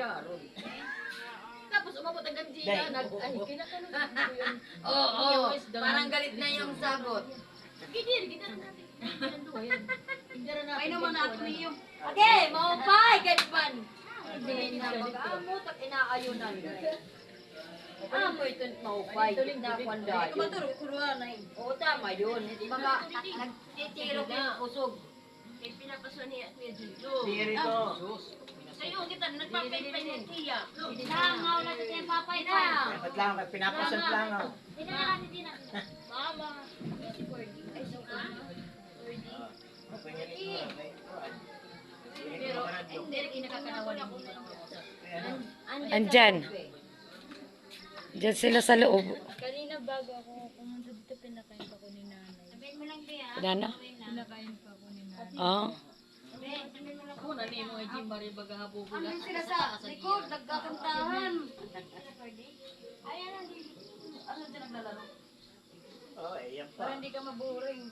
Sharon. Tapos umabot ang ganjina, kinakanon ko yun. Oo, parang galit na yung sagot. Ginar natin. Ay naman ako niyo. Okay, maupay, ganpan. Hindi na mag-amot at inaayunan. Amo ito maupay, na kwandayo. Kumaturo, kuruan na yun. Oo, tama yun. Mga nagtitiro ng usog. Kaya pinapaso niya dito. Dito. Sa'yo, kita nagpapay-pay ng tiya. Langaw na ito yung papay na. Dapat lang, pinapasal lang. Hindi na natin din na. Mama. Pero hindi rin kinakakanawan ng mga Andyan. Diyan sila sa loob. Kanina bago ako pumunta dito, pinakain pa ko ni nanay. Sabihin mo lang, Bea. Dana? Pinakain pa ko ni nanay. Oo. Sabihin mo lang. Una ni mga Jim Marie bagahapon. Andun sila sa likod, nagkakantahan. Ayan, ano dyan naglalaro? Oh, ayan pa. Para hindi ka maboring.